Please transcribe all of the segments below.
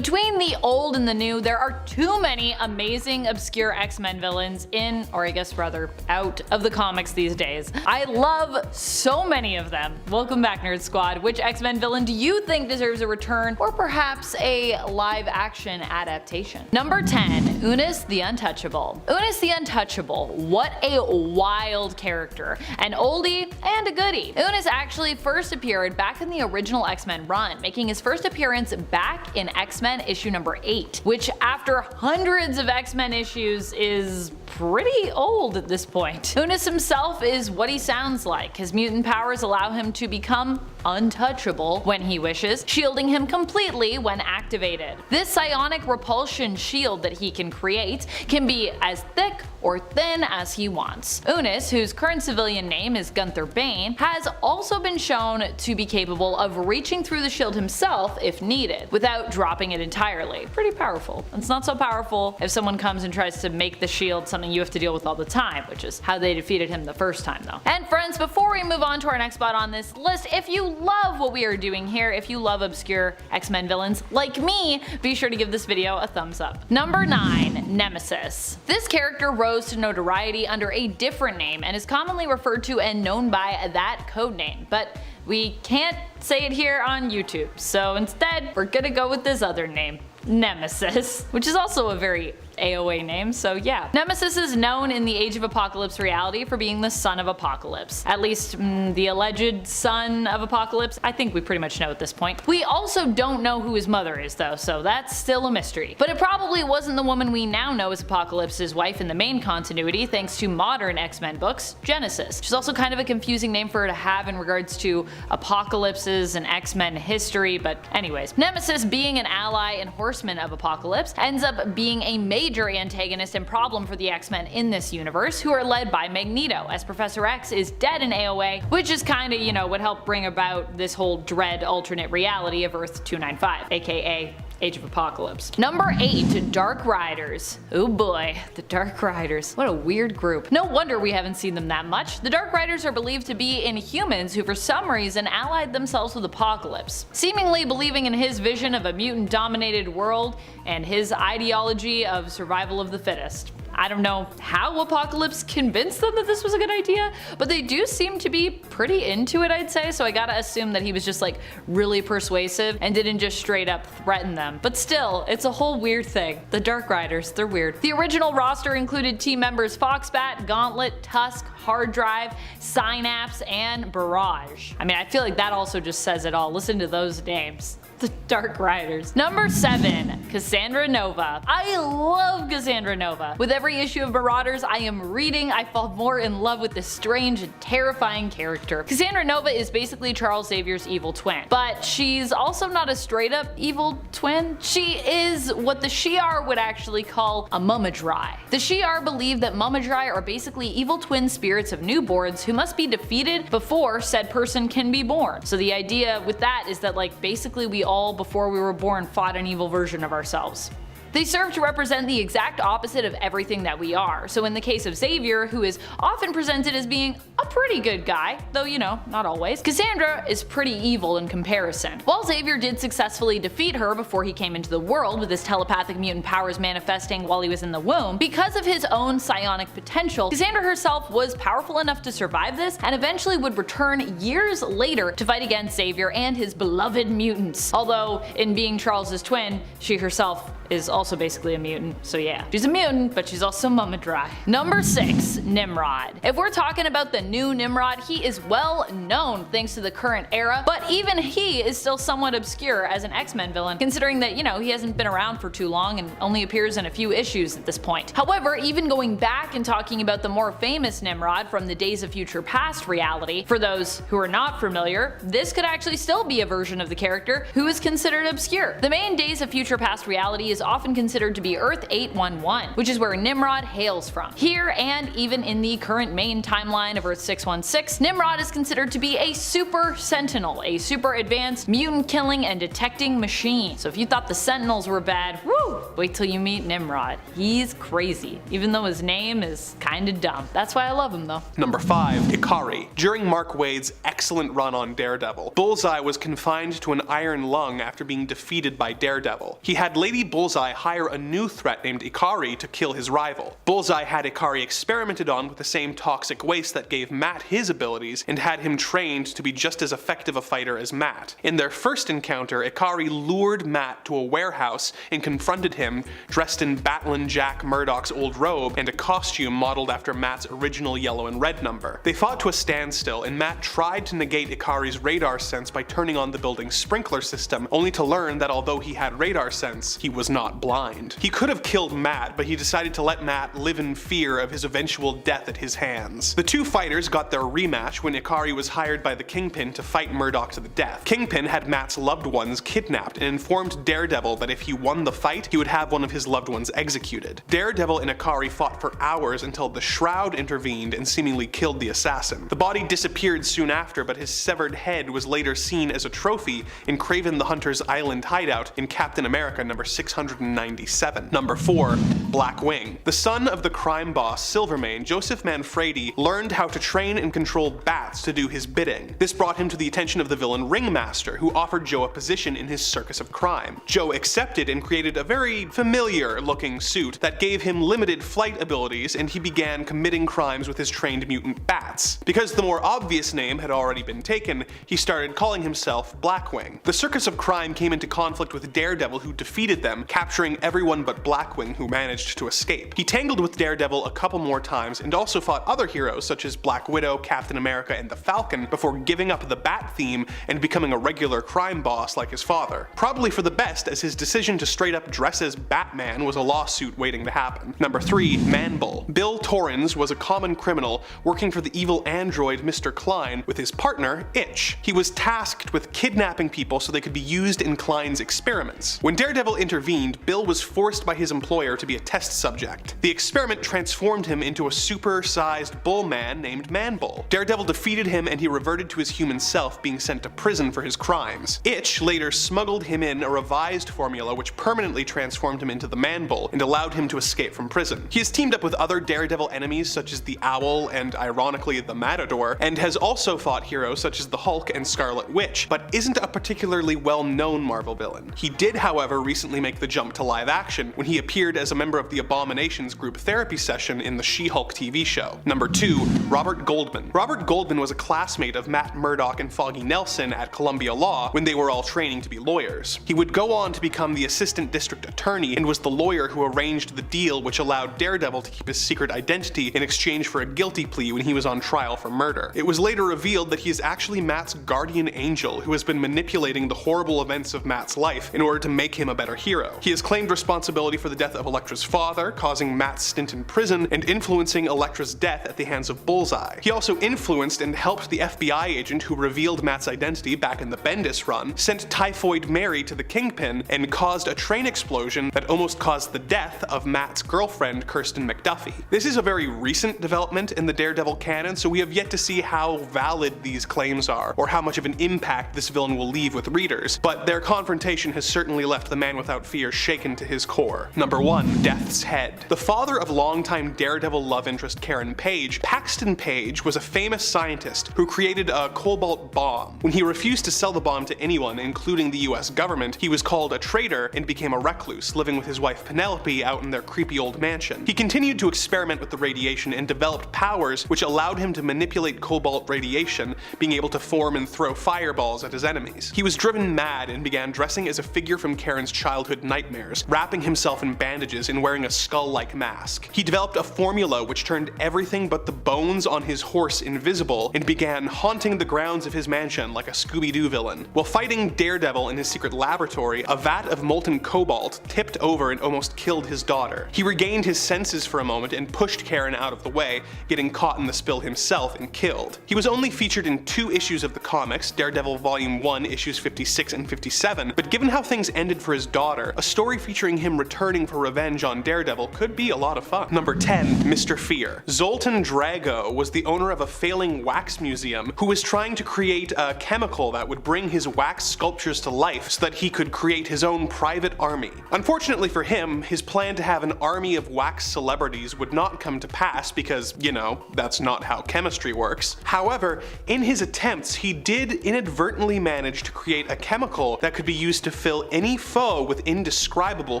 Between the old and the new, there are too many amazing obscure X-Men villains in, or I guess rather out of the comics these days. I love so many of them. Welcome back, Nerd Squad. Which X-Men villain do you think deserves a return, or perhaps a live action adaptation? Number 10, Unus the Untouchable. Unus the Untouchable, what a wild character. An oldie and a goodie. Unus actually first appeared back in the original X-Men run, making his first appearance back in X-Men issue number 8, which after hundreds of X-Men issues is pretty old at this point. Unus himself is what he sounds like. His mutant powers allow him to become untouchable when he wishes, shielding him completely when activated. This psionic repulsion shield that he can create can be as thick or thin as he wants. Unus, whose current civilian name is Gunther Bane, has also been shown to be capable of reaching through the shield himself if needed, without dropping it entirely. Pretty powerful. It's not so powerful if someone comes and tries to make the shield something you have to deal with all the time, which is how they defeated him the first time though. And friends, before we move on to our next spot on this list, if you love what we are doing here, if you love obscure X-Men villains like me, be sure to give this video a thumbs up. Number 9, Nemesis. This character rose to notoriety under a different name and is commonly referred to and known by that codename, but we can't say it here on YouTube, so instead we're gonna go with this other name, Nemesis, which is also a very AOA name, so yeah. Nemesis is known in the Age of Apocalypse reality for being the son of Apocalypse. At least the alleged son of Apocalypse. I think we pretty much know at this point. We also don't know who his mother is though, so that's still a mystery. But it probably wasn't the woman we now know as Apocalypse's wife in the main continuity thanks to modern X-Men books, Genesis, which is also kind of a confusing name for her to have in regards to Apocalypse's and X-Men history, but anyways. Nemesis, being an ally and horseman of Apocalypse, ends up being a major antagonist and problem for the X-Men in this universe, who are led by Magneto, as Professor X is dead in AOA, which is kinda, you know, what helped bring about this whole dread alternate reality of Earth 295, aka Age of Apocalypse. Number 8, Dark Riders. Oh boy, the Dark Riders. What a weird group. No wonder we haven't seen them that much. The Dark Riders are believed to be Inhumans who for some reason allied themselves with Apocalypse, seemingly believing in his vision of a mutant-dominated world and his ideology of survival of the fittest. I don't know how Apocalypse convinced them that this was a good idea, but they do seem to be pretty into it, I'd say, so I gotta assume that he was just like really persuasive and didn't just straight up threaten them. But still, it's a whole weird thing. The Dark Riders, they're weird. The original roster included team members Foxbat, Gauntlet, Tusk, Hard Drive, Synapse, and Barrage. I mean, I feel like that also just says it all. Listen to those names. The Dark Riders. Number 7, Cassandra Nova. I love Cassandra Nova. With every issue of Marauders I am reading, I fall more in love with this strange and terrifying character. Cassandra Nova is basically Charles Xavier's evil twin, but she's also not a straight up evil twin. She is what the Shi'ar would actually call a Mumadrai. The Shi'ar believe that Mumadrai are basically evil twin spirits of newborns who must be defeated before said person can be born. So the idea with that is that like basically we all before we were born fought an evil version of ourselves. They serve to represent the exact opposite of everything that we are. So in the case of Xavier, who is often presented as being a pretty good guy, though you know, not always, Cassandra is pretty evil in comparison. While Xavier did successfully defeat her before he came into the world with his telepathic mutant powers manifesting while he was in the womb, because of his own psionic potential, Cassandra herself was powerful enough to survive this and eventually would return years later to fight against Xavier and his beloved mutants. Although, in being Charles's twin, she herself is also basically a mutant, so yeah. She's a mutant, but she's also Mumadrai. Number 6, Nimrod. If we're talking about the new Nimrod, he is well known thanks to the current era, but even he is still somewhat obscure as an X-Men villain, considering that, you know, he hasn't been around for too long and only appears in a few issues at this point. However, even going back and talking about the more famous Nimrod from the Days of Future Past reality, for those who are not familiar, this could actually still be a version of the character who is considered obscure. The main Days of Future Past reality is often often considered to be Earth 811, which is where Nimrod hails from. Here, and even in the current main timeline of Earth 616, Nimrod is considered to be a super sentinel, a super advanced mutant killing and detecting machine. So if you thought the Sentinels were bad, woo, wait till you meet Nimrod. He's crazy, even though his name is kinda dumb. That's why I love him though. Number 5. Ikari. During Mark Waid's excellent run on Daredevil, Bullseye was confined to an iron lung after being defeated by Daredevil. He had Lady Bullseye hire a new threat named Ikari to kill his rival. Bullseye had Ikari experimented on with the same toxic waste that gave Matt his abilities and had him trained to be just as effective a fighter as Matt. In their first encounter, Ikari lured Matt to a warehouse and confronted him dressed in Batlin Jack Murdoch's old robe and a costume modeled after Matt's original yellow and red number. They fought to a standstill, and Matt tried to negate Ikari's radar sense by turning on the building's sprinkler system, only to learn that although he had radar sense, he was not blind. He could have killed Matt, but he decided to let Matt live in fear of his eventual death at his hands. The two fighters got their rematch when Ikari was hired by the Kingpin to fight Murdoch to the death. Kingpin had Matt's loved ones kidnapped and informed Daredevil that if he won the fight, he would have one of his loved ones executed. Daredevil and Ikari fought for hours until the Shroud intervened and seemingly killed the assassin. The body disappeared soon after, but his severed head was later seen as a trophy in Kraven the Hunter's island hideout in Captain America number 697. Number 4. Blackwing. The son of the crime boss Silvermane, Joseph Manfredi learned how to train and control bats to do his bidding. This brought him to the attention of the villain Ringmaster, who offered Joe a position in his circus of crime. Joe accepted and created a very familiar looking suit that gave him limited flight abilities, and he began committing crimes with his trained mutant bats. Because the more obvious name had already been taken, he started calling himself Blackwing. The circus of crime came into conflict with Daredevil, who defeated them, capturing everyone but Blackwing, who managed to escape. He tangled with Daredevil a couple more times and also fought other heroes such as Black Widow, Captain America, and the Falcon before giving up the bat theme and becoming a regular crime boss like his father. Probably for the best, as his decision to straight up dress as Batman was a lawsuit waiting to happen. Number 3. Manbull. Bill Torrens was a common criminal working for the evil android Mr. Klein with his partner, Itch. He was tasked with kidnapping people so they could be used in Klein's experiments. When Daredevil intervened, Bill was forced by his employer to be a test subject. The experiment transformed him into a super-sized bull man named Manbull. Daredevil defeated him and he reverted to his human self, being sent to prison for his crimes. Itch later smuggled him in a revised formula which permanently transformed him into the Manbull and allowed him to escape from prison. He has teamed up with other Daredevil enemies such as the Owl and, ironically, the Matador, and has also fought heroes such as the Hulk and Scarlet Witch, but isn't a particularly well-known Marvel villain. He did, however, recently make the jump to live action when he appeared as a member of the Abominations group therapy session in the She-Hulk TV show. Number 2. Robert Goldman. Robert Goldman was a classmate of Matt Murdock and Foggy Nelson at Columbia Law when they were all training to be lawyers. He would go on to become the assistant district attorney and was the lawyer who arranged the deal which allowed Daredevil to keep his secret identity in exchange for a guilty plea when he was on trial for murder. It was later revealed that he is actually Matt's guardian angel who has been manipulating the horrible events of Matt's life in order to make him a better hero. He has claimed responsibility for the death of Elektra's father, causing Matt's stint in prison and influencing Elektra's death at the hands of Bullseye. He also influenced and helped the FBI agent who revealed Matt's identity back in the Bendis run, sent Typhoid Mary to the Kingpin, and caused a train explosion that almost caused the death of Matt's girlfriend, Kirsten McDuffie. This is a very recent development in the Daredevil canon, so we have yet to see how valid these claims are, or how much of an impact this villain will leave with readers, but their confrontation has certainly left the Man Without Fear shaken to his core. Number 1. Death's Head. The father of longtime Daredevil love interest Karen Page, Paxton Page was a famous scientist who created a cobalt bomb. When he refused to sell the bomb to anyone, including the US government, he was called a traitor and became a recluse, living with his wife Penelope out in their creepy old mansion. He continued to experiment with the radiation and developed powers which allowed him to manipulate cobalt radiation, being able to form and throw fireballs at his enemies. He was driven mad and began dressing as a figure from Karen's childhood nightmares, wrapping himself in bandages and wearing a skull-like mask. He developed a formula which turned everything but the bones on his horse invisible and began haunting the grounds of his mansion like a Scooby-Doo villain. While fighting Daredevil in his secret laboratory, a vat of molten cobalt tipped over and almost killed his daughter. He regained his senses for a moment and pushed Karen out of the way, getting caught in the spill himself and killed. He was only featured in 2 issues of the comics, Daredevil Volume 1 issues 56 and 57, but given how things ended for his daughter, a story featuring him returning for revenge on Daredevil could be a lot of fun. Number 10. Mr. Fear. Zoltan Drago was the owner of a failing wax museum who was trying to create a chemical that would bring his wax sculptures to life so that he could create his own private army. Unfortunately for him, his plan to have an army of wax celebrities would not come to pass because, you know, that's not how chemistry works. However, in his attempts, he did inadvertently manage to create a chemical that could be used to fill any foe with indescribable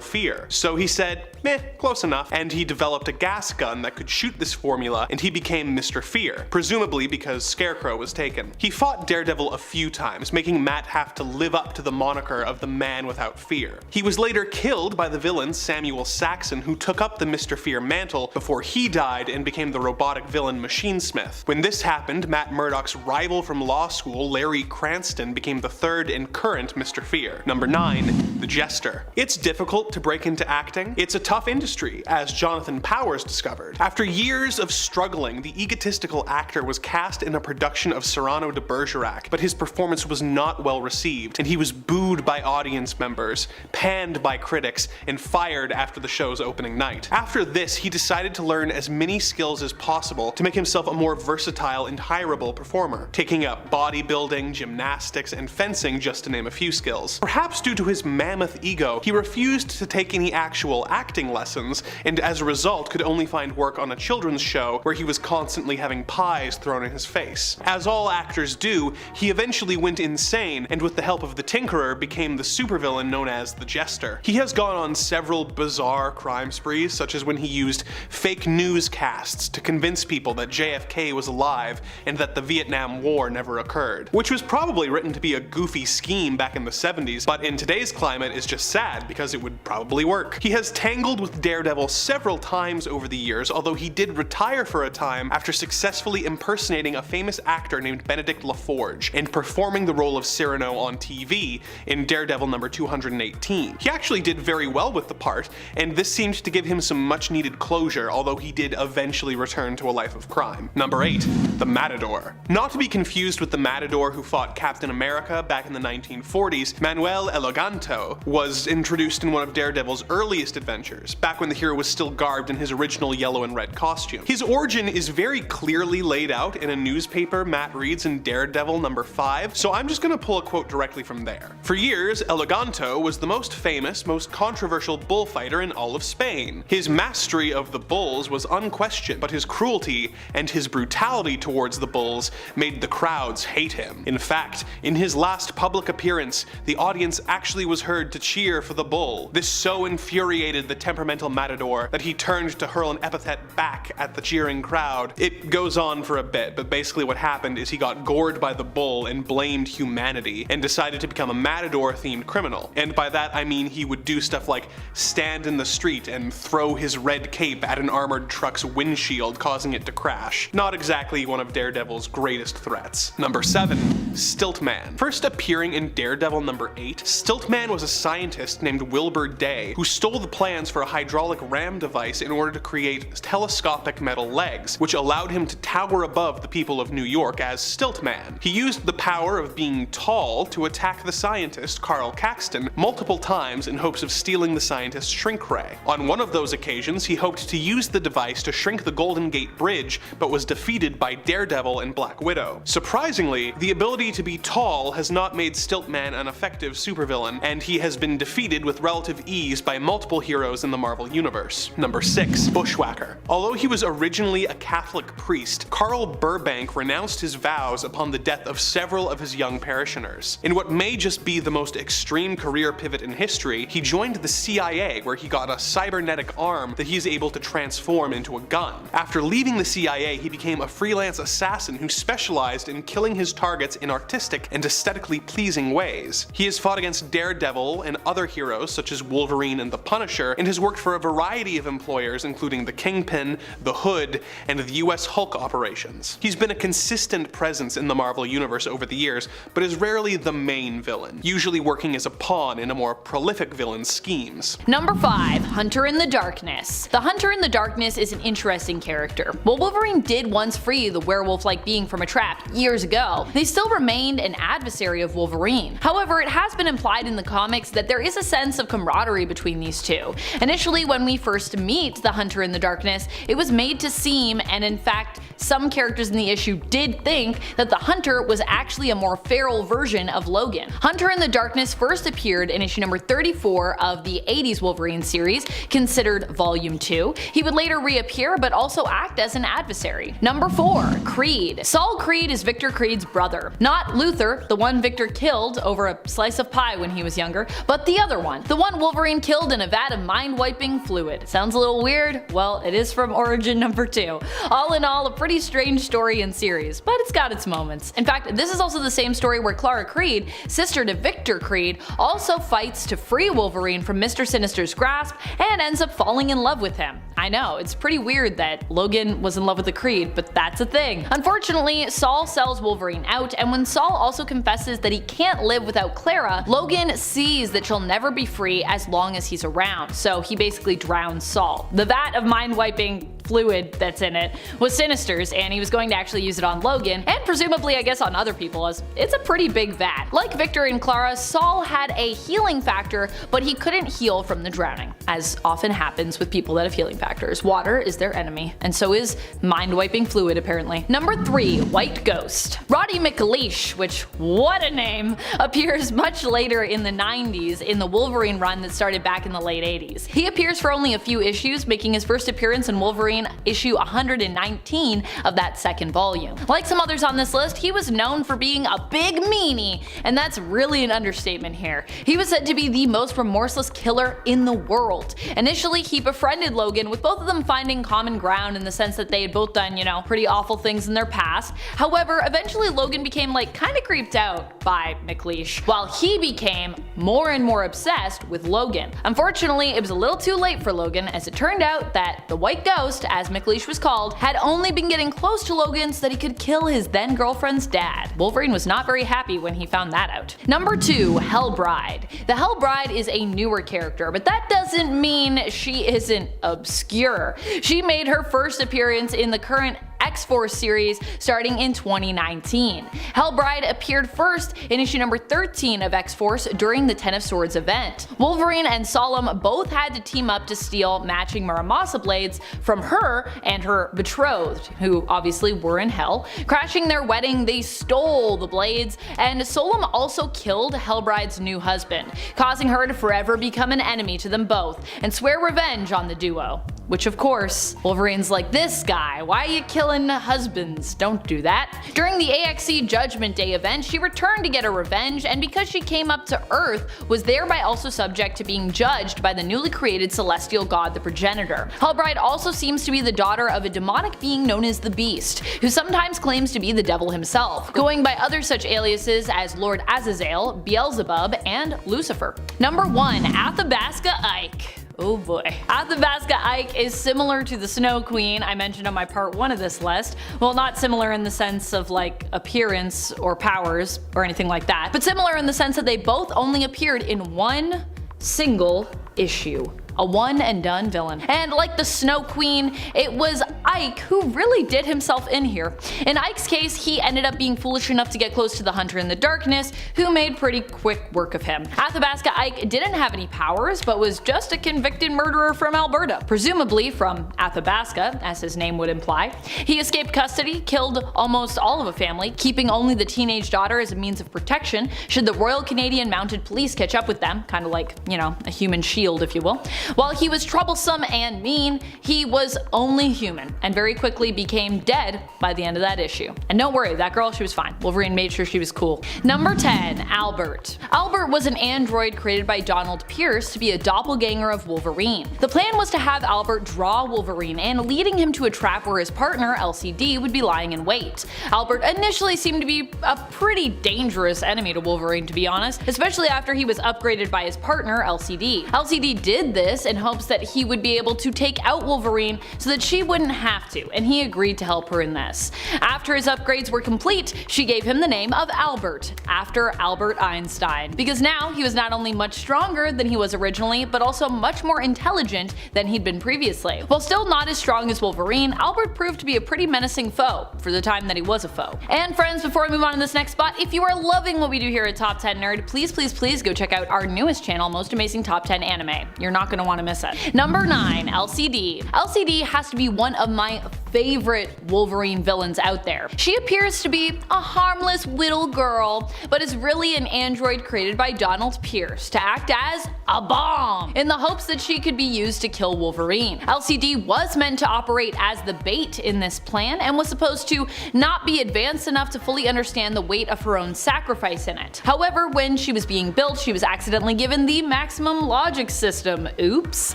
fear. So he said, meh, close enough, and he developed a gas gun that could shoot this formula, and he became Mr. Fear, presumably because Scarecrow was taken. He fought Daredevil a few times, making Matt have to live up to the moniker of the Man Without Fear. He was later killed by the villain Samuel Saxon, who took up the Mr. Fear mantle before he died and became the robotic villain Machine Smith. When this happened, Matt Murdock's rival from law school, Larry Cranston, became the third and current Mr. Fear. Number 9. The Jester. It's difficult to break into acting. It's a tough industry, as Jonathan Powers discovered. After years of struggling, the egotistical actor was cast in a production of Cyrano de Bergerac, but his performance was not well received, and he was booed by audience members, panned by critics, and fired after the show's opening night. After this, he decided to learn as many skills as possible to make himself a more versatile and hireable performer, taking up bodybuilding, gymnastics, and fencing, just to name a few skills. Perhaps due to his mammoth ego, he refused to take any actual acting lessons, and as a result could only find work on a children's show where he was constantly having pies thrown in his face. As all actors do, he eventually went insane, and with the help of the Tinkerer became the supervillain known as the Jester. He has gone on several bizarre crime sprees, such as when he used fake newscasts to convince people that JFK was alive and that the Vietnam War never occurred, which was probably written to be a goofy scheme back in the 70s, but in today's climate is just sad because it would probably work. He has tangled with Daredevil several times over the years, although he did retire for a time after successfully impersonating a famous actor named Benedict LaForge and performing the role of Cyrano on TV in Daredevil number 218. He actually did very well with the part, and this seemed to give him some much needed closure, although he did eventually return to a life of crime. Number 8. The Matador. Not to be confused with the Matador who fought Captain America back in the 1940s, Manuel Eleganto was introduced in one of Daredevil's earliest adventures, back when the hero was still garbed in his original yellow and red costume. His origin is very clearly laid out in a newspaper Matt reads in Daredevil number 5, so I'm just gonna pull a quote directly from there. For years, Eleganto was the most famous, most controversial bullfighter in all of Spain. His mastery of the bulls was unquestioned, but his cruelty and his brutality towards the bulls made the crowds hate him. In fact, in his last public appearance, the audience actually was heard to cheer for the bull. This so infuriated the temperamental Matador that he turned to hurl an epithet back at the cheering crowd. It goes on for a bit, but basically what happened is he got gored by the bull and blamed humanity, and decided to become a Matador-themed criminal. And by that I mean he would do stuff like stand in the street and throw his red cape at an armored truck's windshield, causing it to crash. Not exactly one of Daredevil's greatest threats. Number 7. Stilt-Man. First appearing in Daredevil number 8, Stilt-Man was a scientist named Wilbur Day who stole the plans for a hydraulic ram device in order to create telescopic metal legs, which allowed him to tower above the people of New York as Stilt-Man. He used the power of being tall to attack the scientist, Carl Caxton, multiple times in hopes of stealing the scientist's shrink ray. On one of those occasions, he hoped to use the device to shrink the Golden Gate Bridge, but was defeated by Daredevil and Black Widow. Surprisingly, the ability to be tall has not made Stilt-Man an effective supervillain, and he has been defeated with relative ease by multiple heroes in the Marvel Universe. Number 6. Bushwhacker. Although he was originally a Catholic priest, Carl Burbank renounced his vows upon the death of several of his young parishioners. In what may just be the most extreme career pivot in history, he joined the CIA, where he got a cybernetic arm that he is able to transform into a gun. After leaving the CIA, he became a freelance assassin who specialized in killing his targets in artistic and aesthetically pleasing ways. He has fought against Daredevil and other heroes such as Wolverine and the Punisher, and has worked for a variety of employers including the Kingpin, the Hood, and the US Hulk operations. He's been a consistent presence in the Marvel Universe over the years, but is rarely the main villain, usually working as a pawn in a more prolific villain's schemes. Number 5. Hunter in the Darkness. The Hunter in the Darkness is an interesting character. While Wolverine did once free the werewolf-like being from a trap years ago, they still remained an adversary of Wolverine. However, it has been implied in the comics that there is a sense of camaraderie between these two. Initially, when we first meet the Hunter in the Darkness, it was made to seem, and in fact some characters in the issue did think, that the Hunter was actually a more feral version of Logan. Hunter in the Darkness first appeared in issue number 34 of the 80s Wolverine series, considered Volume 2. He would later reappear but also act as an adversary. Number 4. Creed. Saul Creed is Victor Creed's brother. Not Luther, the one Victor killed over a slice of pie when he was younger, but the other one. The one Wolverine killed in a vat of mind-wiping fluid. Sounds a little weird? Well, it is from Origin number 2. All in all, a pretty strange story and series, but it's got its moments. In fact, this is also the same story where Clara Creed, sister to Victor Creed, also fights to free Wolverine from Mr. Sinister's grasp and ends up falling in love with him. I know, it's pretty weird that Logan was in love with the Creed, but that's a thing. Unfortunately, Saul sells Wolverine out, and when Saul also confesses that he can't live without Clara, Logan sees that she'll never be free as long as he's around, so he basically drowns Saul. The vat of mind-wiping fluid that's in it was Sinister's, and he was going to actually use it on Logan, and presumably I guess on other people, as it's a pretty big vat. Like Victor and Clara, Saul had a healing factor, but he couldn't heal from the drowning. As often happens with people that have healing factors, water is their enemy, and so is mind-wiping fluid apparently. Number 3. White Ghost. Roddy McLeish, which what a name, appears much later in the 90s in the Wolverine run that started back in the late 80s. He appears for only a few issues, making his first appearance in Wolverine issue 119 of that second volume. Like some others on this list, he was known for being a big meanie, and that's really an understatement here. He was said to be the most remorseless killer in the world. Initially, he befriended Logan, with both of them finding common ground in the sense that they had both done, pretty awful things in their past. However, eventually Logan became kinda creeped out by McLeish, while he became more and more obsessed with Logan. Unfortunately, it was a little too late for Logan, as it turned out that the White Ghost, as McLeish was called, had only been getting close to Logan so that he could kill his then girlfriend's dad. Wolverine was not very happy when he found that out. Number 2. Hellbride. The Hellbride is a newer character, but that doesn't mean she isn't obscure. She made her first appearance in the current X-Force series starting in 2019. Hellbride appeared first in issue number 13 of X-Force during the Ten of Swords event. Wolverine and Solemn both had to team up to steal matching Muramasa blades from her and her betrothed, who obviously were in hell. Crashing their wedding, they stole the blades, and Solemn also killed Hellbride's new husband, causing her to forever become an enemy to them both and swear revenge on the duo. Which of course, Wolverine's like, this guy, why are you killing husbands? Don't do that. During the AXE Judgment Day event, she returned to get her revenge, and because she came up to Earth, was thereby also subject to being judged by the newly created celestial god, the Progenitor. Hellbride also seems to be the daughter of a demonic being known as the Beast, who sometimes claims to be the devil himself, going by other such aliases as Lord Azazel, Beelzebub, and Lucifer. Number 1. Athabasca Ike. Oh boy. Athabasca Ike is similar to the Snow Queen I mentioned on my part 1 of this list. Well, not similar in the sense of appearance or powers or anything like that, but similar in the sense that they both only appeared in one single issue. A one and done villain. And like the Snow Queen, it was Ike who really did himself in here. In Ike's case, he ended up being foolish enough to get close to the Hunter in the Darkness, who made pretty quick work of him. Athabasca Ike didn't have any powers, but was just a convicted murderer from Alberta, presumably from Athabasca, as his name would imply. He escaped custody, killed almost all of a family, keeping only the teenage daughter as a means of protection should the Royal Canadian Mounted Police catch up with them, kind of like, a human shield if you will. While he was troublesome and mean, he was only human, and very quickly became dead by the end of that issue. And don't worry, that girl, she was fine. Wolverine made sure she was cool. Number 10. Albert. Albert was an android created by Donald Pierce to be a doppelganger of Wolverine. The plan was to have Albert draw Wolverine in, leading him to a trap where his partner, Elsie-Dee, would be lying in wait. Albert initially seemed to be a pretty dangerous enemy to Wolverine, to be honest, especially after he was upgraded by his partner, Elsie-Dee. Elsie-Dee did this this in hopes that he would be able to take out Wolverine so that she wouldn't have to, and he agreed to help her in this. After his upgrades were complete, she gave him the name of Albert, after Albert Einstein, because now he was not only much stronger than he was originally, but also much more intelligent than he'd been previously. While still not as strong as Wolverine, Albert proved to be a pretty menacing foe, for the time that he was a foe. And friends, before we move on to this next spot, if you are loving what we do here at Top 10 Nerd, please go check out our newest channel, Most Amazing Top 10 Anime. You're not going to want to miss it. Number 9, Elsie-Dee. Elsie-Dee has to be one of my favorite Wolverine villains out there. She appears to be a harmless little girl, but is really an android created by Donald Pierce to act as a bomb, in the hopes that she could be used to kill Wolverine. Elsie-Dee was meant to operate as the bait in this plan and was supposed to not be advanced enough to fully understand the weight of her own sacrifice in it. However, when she was being built, she was accidentally given the maximum logic system. Oops.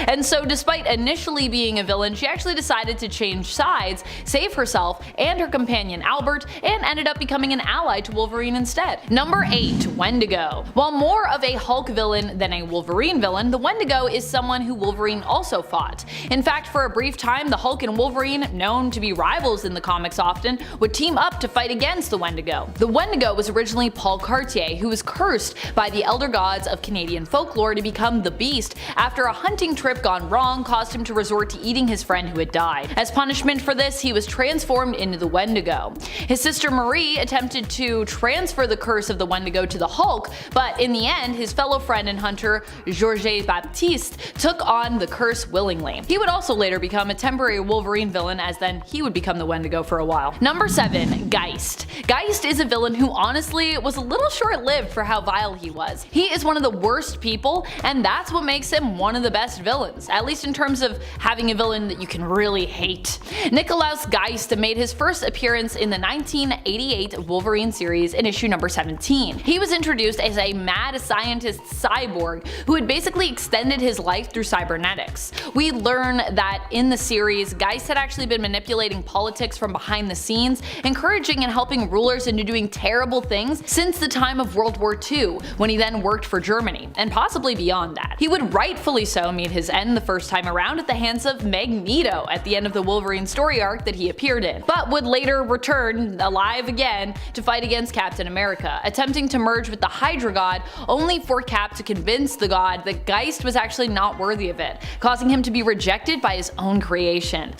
And so despite initially being a villain, she actually decided to change sides, save herself and her companion Albert, and ended up becoming an ally to Wolverine instead. Number 8, Wendigo. While more of a Hulk villain than a Wolverine villain, the Wendigo is someone who Wolverine also fought. In fact, for a brief time, the Hulk and Wolverine, known to be rivals in the comics often, would team up to fight against the Wendigo. The Wendigo was originally Paul Cartier, who was cursed by the elder gods of Canadian folklore to become the Beast after a hunting trip gone wrong caused him to resort to eating his friend who had died. As punishment for this, he was transformed into the Wendigo. His sister Marie attempted to transfer the curse of the Wendigo to the Hulk, but in the end, his fellow friend and hunter Georges Baptiste took on the curse willingly. He would also later become a temporary Wolverine villain, as then he would become the Wendigo for a while. Number 7, Geist. Geist is a villain who honestly was a little short-lived for how vile he was. He is one of the worst people, and that's what makes him one of the best villains, at least in terms of having a villain that you can really hate. Nikolaus Geist made his first appearance in the 1988 Wolverine series in issue number 17. He was introduced as a mad scientist cyborg who had basically extended his life through cybernetics. We learn that in the series, Geist had actually been manipulating politics from behind the scenes, encouraging and helping rulers into doing terrible things since the time of World War II, when he then worked for Germany, and possibly beyond that. He would rightfully so meet his end the first time around at the hands of Magneto at the end of the Wolverine story arc that he appeared in, but would later return alive again to fight against Captain America, attempting to merge with the Hydra god, only for Cap to convince the god that Geist was actually not worthy of it, causing him to be rejected by his own creation.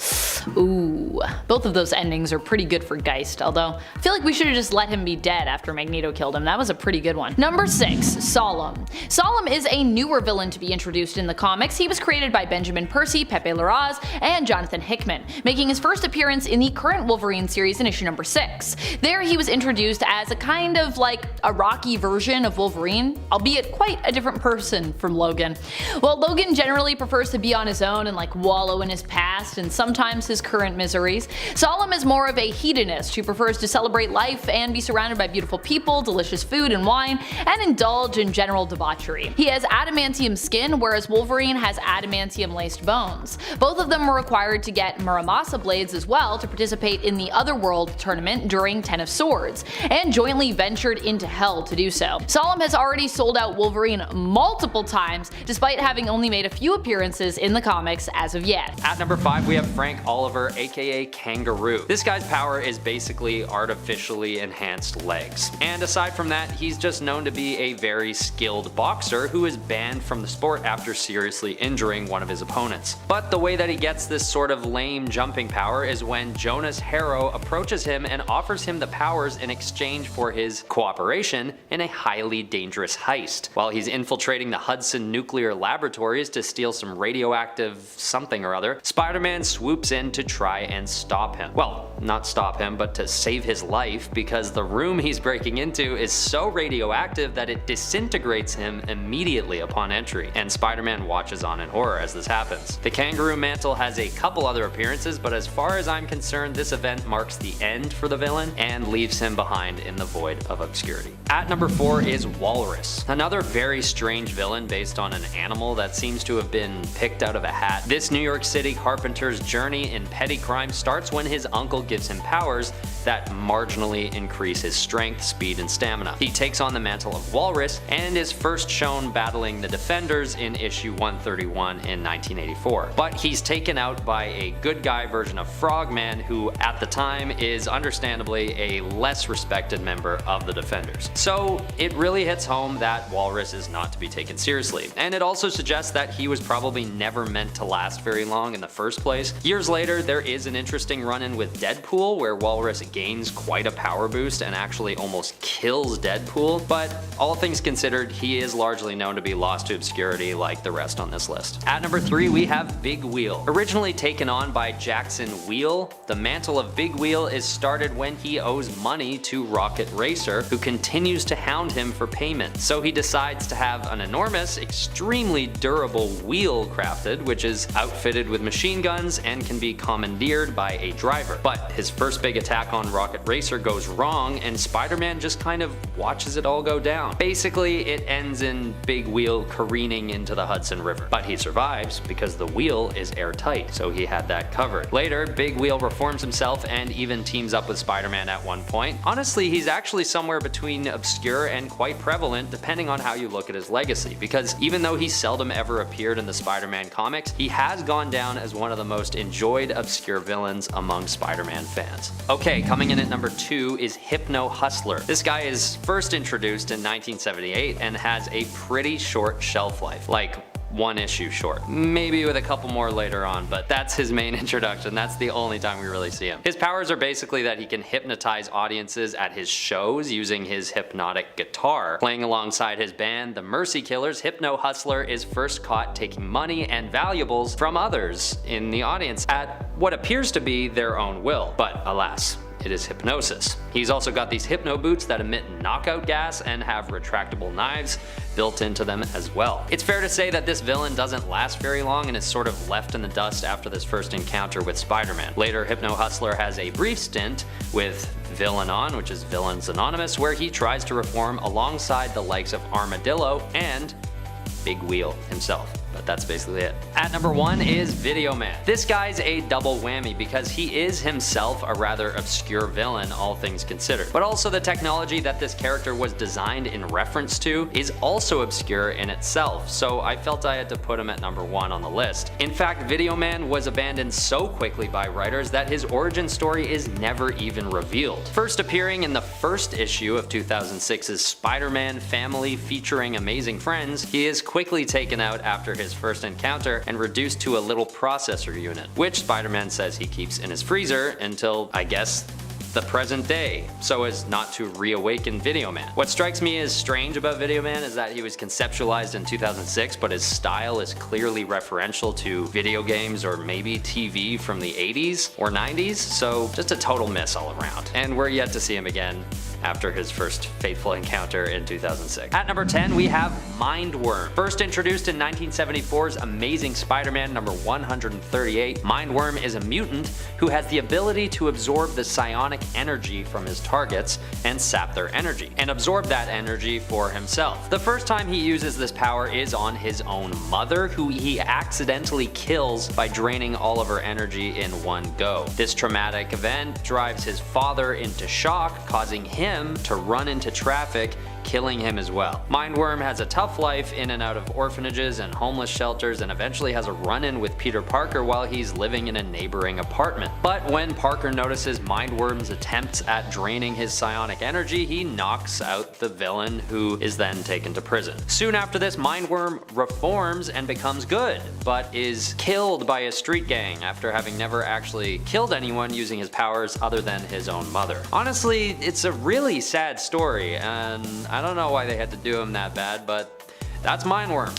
Ooh, both of those endings are pretty good for Geist, although I feel like we should have just let him be dead after Magneto killed him. That was a pretty good one. Number 6, Solemn. Solemn is a newer villain to be introduced in the comics. He was created by Benjamin Percy, Pepe Larraz, and Jonathan Hickman, making his first appearance in the current Wolverine series in issue number 6. There he was introduced as a kind of like a Rocky version of Wolverine, albeit quite a different person from Logan. While Logan generally prefers to be on his own and like wallow in his past and sometimes his current miseries, Solemn is more of a hedonist who prefers to celebrate life and be surrounded by beautiful people, delicious food and wine, and indulge in general debauchery. He has adamantium skin, whereas Wolverine has adamantium-laced bones. Both of them were required to get Muramasa blades as well to participate in the Otherworld tournament during Ten of Swords, and jointly ventured into Hell to do so. Solemn has already sold out Wolverine multiple times, despite having only made a few appearances in the comics as of yet. At number 5, we have Frank Oliver, aka Kangaroo. This guy's power is basically artificially enhanced legs. And aside from that, he's just known to be a very skilled boxer who is banned from the sport after seriously injuring one of his opponents. But the way that he gets this sort of lame jumping power is when Jonas Harrow approaches him and offers him the powers in exchange for his cooperation in a highly dangerous heist. While he's infiltrating the Hudson nuclear laboratories to steal some radioactive something or other, Spider-Man swoops in to try and stop him. Well, not stop him, but to save his life, because the room he's breaking into is so radioactive that it disintegrates him immediately upon entry, and Spider-Man watches on in horror as this happens. The Kangaroo mantle has a couple other appearances, but as far as I'm concerned, this event marks the end for the villain and leaves him behind in the void of obscurity. At number 4 is Walrus, another very strange villain based on an animal that seems to have been picked out of a hat. This New York City carpenter's journey in in petty crime starts when his uncle gives him powers that marginally increase his strength, speed, and stamina. He takes on the mantle of Walrus and is first shown battling the Defenders in issue 131 in 1984. But he's taken out by a good guy version of Frogman, who at the time is understandably a less respected member of the Defenders. So it really hits home that Walrus is not to be taken seriously. And it also suggests that he was probably never meant to last very long in the first place. Years later, there is an interesting run-in with Deadpool where Walrus gains quite a power boost and actually almost kills Deadpool, but all things considered, he is largely known to be lost to obscurity like the rest on this list. At number 3, we have Big Wheel. Originally taken on by Jackson Wheel, the mantle of Big Wheel is started when he owes money to Rocket Racer, who continues to hound him for payment. So he decides to have an enormous, extremely durable wheel crafted, which is outfitted with machine guns and can be commandeered by a driver. But his first big attack on Rocket Racer goes wrong, and Spider-Man just kind of watches it all go down. Basically, it ends in Big Wheel careening into the Hudson River. But he survives because the wheel is airtight, so he had that covered. Later, Big Wheel reforms himself and even teams up with Spider-Man at one point. Honestly, he's actually somewhere between obscure and quite prevalent depending on how you look at his legacy, because even though he seldom ever appeared in the Spider-Man comics, he has gone down as one of the most enjoyed obscure villains among Spider-Man fans. Okay, coming in at number 2 is Hypno Hustler. This guy is first introduced in 1978 and has a pretty short shelf life, like 1 issue short. Maybe with a couple more later on, but that's his main introduction. That's the only time we really see him. His powers are basically that he can hypnotize audiences at his shows using his hypnotic guitar. Playing alongside his band, the Mercy Killers, Hypno Hustler is first caught taking money and valuables from others in the audience at what appears to be their own will. But alas, it is hypnosis. He's also got these hypno boots that emit knockout gas and have retractable knives built into them as well. It's fair to say that this villain doesn't last very long and is sort of left in the dust after this first encounter with Spider-Man. Later, Hypno Hustler has a brief stint with Villainon, which is Villains Anonymous, where he tries to reform alongside the likes of Armadillo and Big Wheel himself. But that's basically it. At number 1 is Video Man. This guy's a double whammy because he is himself a rather obscure villain, all things considered. But also the technology that this character was designed in reference to is also obscure in itself, so I felt I had to put him at number 1 on the list. In fact, Video Man was abandoned so quickly by writers that his origin story is never even revealed. First appearing in the first issue of 2006's Spider-Man Family featuring Amazing Friends, he is quickly taken out after his first encounter and reduced to a little processor unit, which Spider-Man says he keeps in his freezer until, I guess, the present day, so as not to reawaken Video Man. What strikes me as strange about Video Man is that he was conceptualized in 2006, but his style is clearly referential to video games or maybe TV from the 80s or 90s, so just a total miss all around. And we're yet to see him again after his first fateful encounter in 2006. At number 10, we have Mindworm. First introduced in 1974's Amazing Spider-Man number 138, Mindworm is a mutant who has the ability to absorb the psionic energy from his targets and sap their energy, and absorb that energy for himself. The first time he uses this power is on his own mother, who he accidentally kills by draining all of her energy in one go. This traumatic event drives his father into shock, causing him to run into traffic, killing him as well. Mindworm has a tough life in and out of orphanages and homeless shelters, and eventually has a run-in with Peter Parker while he's living in a neighboring apartment. But when Parker notices Mindworm's attempts at draining his psionic energy, he knocks out the villain, who is then taken to prison. Soon after this, Mindworm reforms and becomes good, but is killed by a street gang after having never actually killed anyone using his powers other than his own mother. Honestly, it's a really sad story, and I don't know why they had to do him that bad, but that's Mindworm.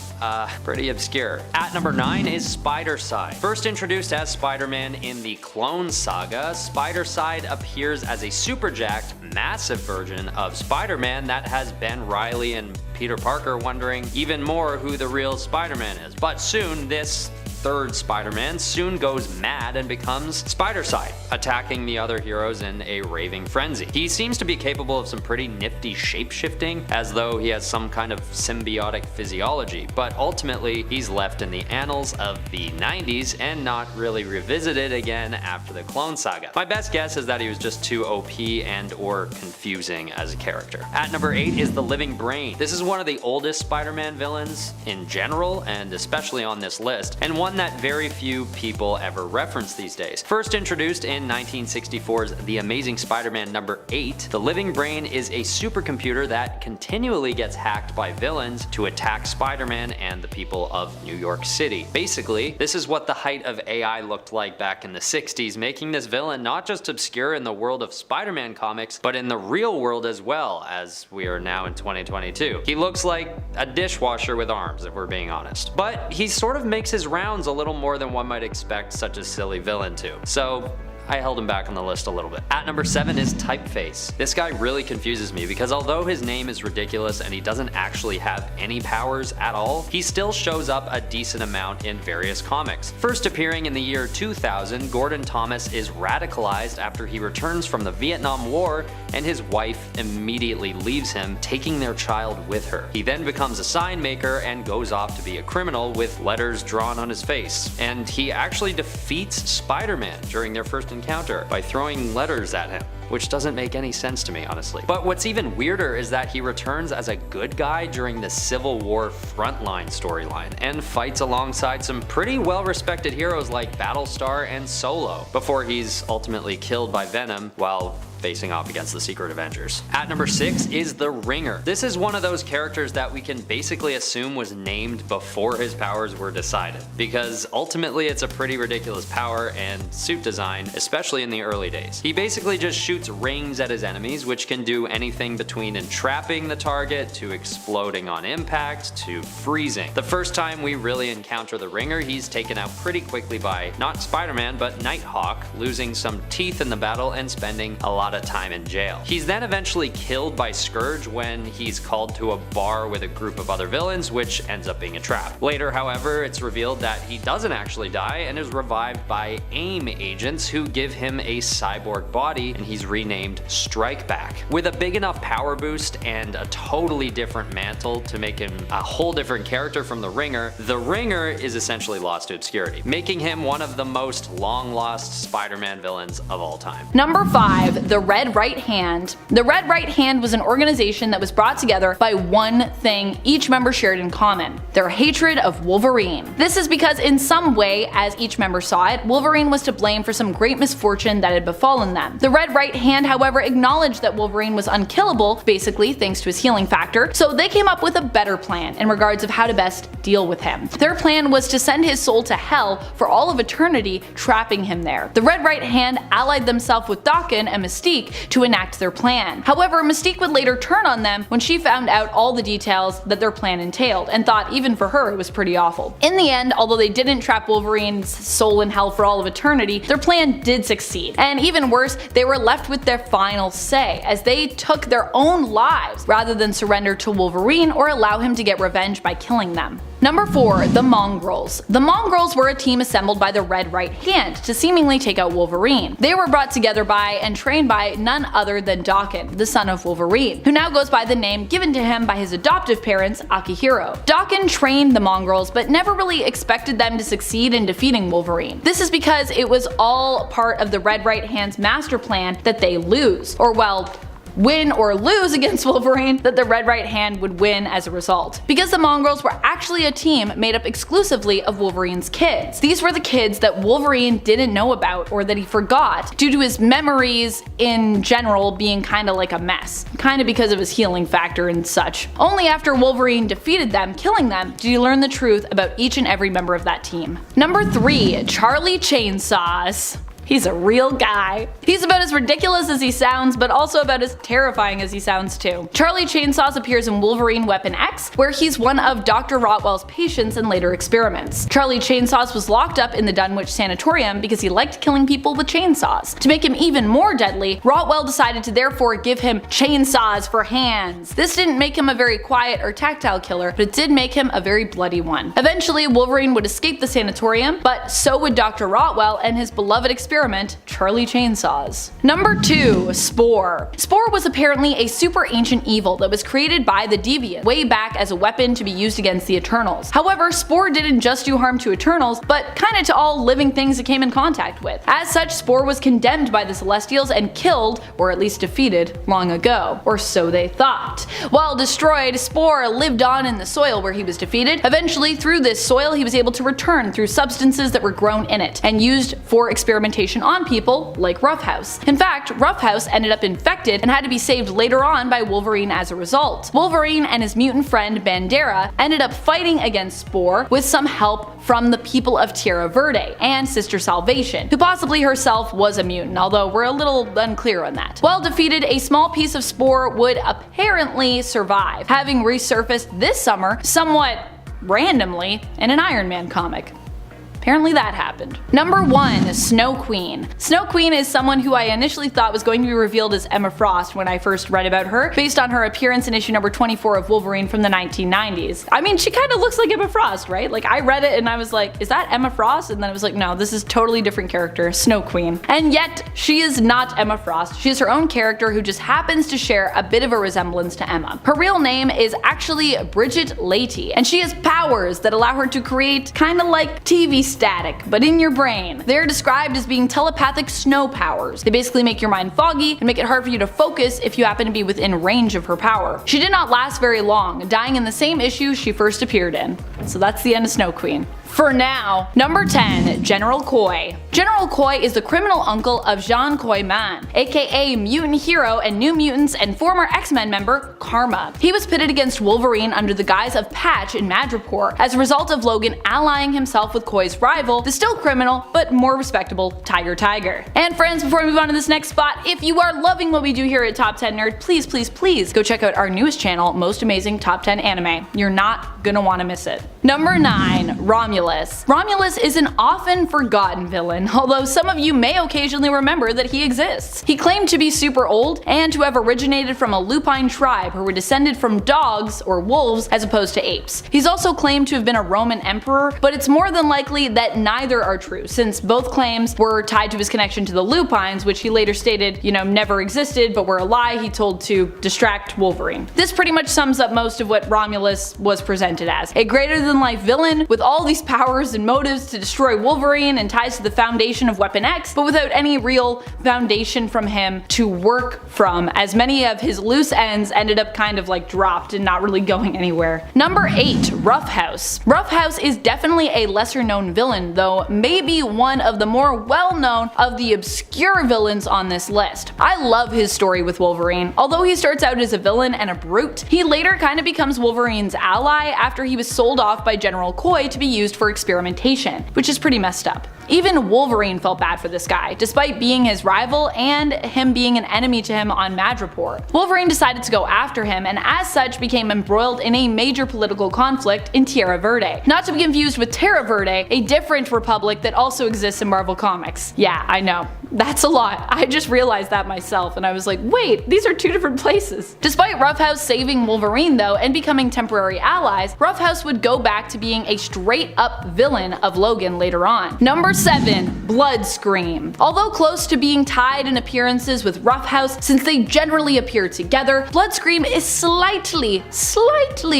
Pretty obscure. At number 9 is Spiderside. First introduced as Spider-Man in the Clone Saga, Spiderside appears as a super jacked, massive version of Spider-Man that has Ben Reilly and Peter Parker wondering even more who the real Spider-Man is. But soon, this third Spider-Man soon goes mad and becomes Spiderside, attacking the other heroes in a raving frenzy. He seems to be capable of some pretty nifty shape-shifting, as though he has some kind of symbiotic physiology, but ultimately he's left in the annals of the 90s and not really revisited again after the Clone Saga. My best guess is that he was just too OP and or confusing as a character. At number 8 is the Living Brain. This is one of the oldest Spider-Man villains in general, and especially on this list, and one that very few people ever reference these days. First introduced in 1964's The Amazing Spider-Man number 8, the Living Brain is a supercomputer that continually gets hacked by villains to attack Spider-Man and the people of New York City. Basically, this is what the height of AI looked like back in the 60s, making this villain not just obscure in the world of Spider-Man comics, but in the real world as well, as we are now in 2022. He looks like a dishwasher with arms, if we're being honest. But he sort of makes his rounds a little more than one might expect such a silly villain to. So I held him back on the list a little bit. At number 7 is Typeface. This guy really confuses me because although his name is ridiculous and he doesn't actually have any powers at all, he still shows up a decent amount in various comics. First appearing in the year 2000, Gordon Thomas is radicalized after he returns from the Vietnam War and his wife immediately leaves him, taking their child with her. He then becomes a sign maker and goes off to be a criminal with letters drawn on his face. And he actually defeats Spider-Man during their first encounter by throwing letters at him, which doesn't make any sense to me, honestly. But what's even weirder is that he returns as a good guy during the Civil War Frontline storyline and fights alongside some pretty well-respected heroes like Battlestar and Solo, before he's ultimately killed by Venom while facing off against the Secret Avengers. At number 6 is the Ringer. This is one of those characters that we can basically assume was named before his powers were decided, because ultimately it's a pretty ridiculous power and suit design, especially in the early days. He basically just shoots rings at his enemies, which can do anything between entrapping the target to exploding on impact to freezing. The first time we really encounter the Ringer, he's taken out pretty quickly by not Spider-Man but Nighthawk, losing some teeth in the battle and spending a lot of time in jail. He's then eventually killed by Scourge when he's called to a bar with a group of other villains, which ends up being a trap. Later, however, it's revealed that he doesn't actually die and is revived by AIM agents who give him a cyborg body, and he's renamed Strikeback. With a big enough power boost and a totally different mantle to make him a whole different character from the Ringer is essentially lost to obscurity, making him one of the most long-lost Spider-Man villains of all time. Number 5, the Red Right Hand. The Red Right Hand was an organization that was brought together by one thing each member shared in common: their hatred of Wolverine. This is because in some way, as each member saw it, Wolverine was to blame for some great misfortune that had befallen them. The Red Right Hand, however, acknowledged that Wolverine was unkillable, basically thanks to his healing factor, so they came up with a better plan in regards of how to best deal with him. Their plan was to send his soul to hell for all of eternity, trapping him there. The Red Right Hand allied themselves with Daken and Mystique to enact their plan. However, Mystique would later turn on them when she found out all the details that their plan entailed, and thought even for her it was pretty awful. In the end, although they didn't trap Wolverine's soul in hell for all of eternity, their plan did succeed. And even worse, they were left with their final say, as they took their own lives rather than surrender to Wolverine or allow him to get revenge by killing them. Number 4, the Mongrels. The Mongrels were a team assembled by the Red Right Hand to seemingly take out Wolverine. They were brought together by and trained by none other than Daken, the son of Wolverine, who now goes by the name given to him by his adoptive parents, Akihiro. Daken trained the Mongrels but never really expected them to succeed in defeating Wolverine. This is because it was all part of the Red Right Hand's master plan that they lose, or well, win or lose against Wolverine, that the Red Right Hand would win as a result. Because the Mongrels were actually a team made up exclusively of Wolverine's kids. These were the kids that Wolverine didn't know about or that he forgot due to his memories in general being kinda like a mess. Kinda because of his healing factor and such. Only after Wolverine defeated them, killing them, did he learn the truth about each and every member of that team. Number 3, Charlie Chainsaws. He's a real guy. He's about as ridiculous as he sounds, but also about as terrifying as he sounds too. Charlie Chainsaws appears in Wolverine Weapon X, where he's one of Dr. Rotwell's patients in later experiments. Charlie Chainsaws was locked up in the Dunwich Sanatorium because he liked killing people with chainsaws. To make him even more deadly, Rotwell decided to therefore give him chainsaws for hands. This didn't make him a very quiet or tactile killer, but it did make him a very bloody one. Eventually, Wolverine would escape the sanatorium, but so would Dr. Rotwell and his beloved experiment, Charlie Chainsaws. Number 2. Spore. Spore was apparently a super ancient evil that was created by the Deviants way back as a weapon to be used against the Eternals. However, Spore didn't just do harm to Eternals, but kinda to all living things it came in contact with. As such, Spore was condemned by the Celestials and killed, or at least defeated, long ago. Or so they thought. While destroyed, Spore lived on in the soil where he was defeated. Eventually, through this soil, he was able to return through substances that were grown in it, and used for experimentation on people, like Roughhouse. In fact, Roughhouse ended up infected and had to be saved later on by Wolverine as a result. Wolverine and his mutant friend Bandera ended up fighting against Spore with some help from the people of Tierra Verde and Sister Salvation, who possibly herself was a mutant, although we're a little unclear on that. While defeated, a small piece of Spore would apparently survive, having resurfaced this summer somewhat randomly in an Iron Man comic. Apparently that happened. Number 1. Snow Queen. Snow Queen is someone who I initially thought was going to be revealed as Emma Frost when I first read about her, based on her appearance in issue number 24 of Wolverine from the 1990s. I mean, she kind of looks like Emma Frost, right? Like, I read it and I was like, is that Emma Frost? And then I was like, no, this is totally different character, Snow Queen. And yet, she is not Emma Frost. She is her own character who just happens to share a bit of a resemblance to Emma. Her real name is actually Bridget Leahy, and she has powers that allow her to create kind of like TV static, but in your brain. They're described as being telepathic snow powers. They basically make your mind foggy and make it hard for you to focus if you happen to be within range of her power. She did not last very long, dying in the same issue she first appeared in. So that's the end of Snow Queen. For now. Number 10. General Koi. General Koi is the criminal uncle of Jean Koi-Man, aka mutant hero and New Mutants and former X-Men member Karma. He was pitted against Wolverine under the guise of Patch in Madripoor as a result of Logan allying himself with Koi's rival, the still criminal but more respectable Tiger. And friends, before we move on to this next spot, if you are loving what we do here at Top 10 Nerd, please go check out our newest channel, Most Amazing Top 10 Anime. You're not gonna want to miss it. Number 9. Romulus. Romulus is an often forgotten villain, although some of you may occasionally remember that he exists. He claimed to be super old and to have originated from a lupine tribe who were descended from dogs or wolves as opposed to apes. He's also claimed to have been a Roman emperor, but it's more than likely that neither are true, since both claims were tied to his connection to the lupines, which he later stated, never existed but were a lie he told to distract Wolverine. This pretty much sums up most of what Romulus was presented as. A greater than life villain with all these powers and motives to destroy Wolverine and ties to the foundation of Weapon X, but without any real foundation from him to work from, as many of his loose ends ended up kind of like dropped and not really going anywhere. Number 8. Roughhouse. Roughhouse is definitely a lesser known villain, though maybe one of the more well known of the obscure villains on this list. I love his story with Wolverine. Although he starts out as a villain and a brute, he later kind of becomes Wolverine's ally after he was sold off by General Koi to be used for experimentation, which is pretty messed up. Even Wolverine felt bad for this guy, despite being his rival and him being an enemy to him on Madripoor. Wolverine decided to go after him and as such became embroiled in a major political conflict in Tierra Verde. Not to be confused with Terra Verde, a different republic that also exists in Marvel Comics. Yeah, I know. That's a lot. I just realized that myself and I was like, wait, these are two different places. Despite Roughhouse saving Wolverine though and becoming temporary allies, Roughhouse would go back to being a straight up villain of Logan later on. Number 7. Bloodscream. Although close to being tied in appearances with Roughhouse since they generally appear together, Bloodscream is slightly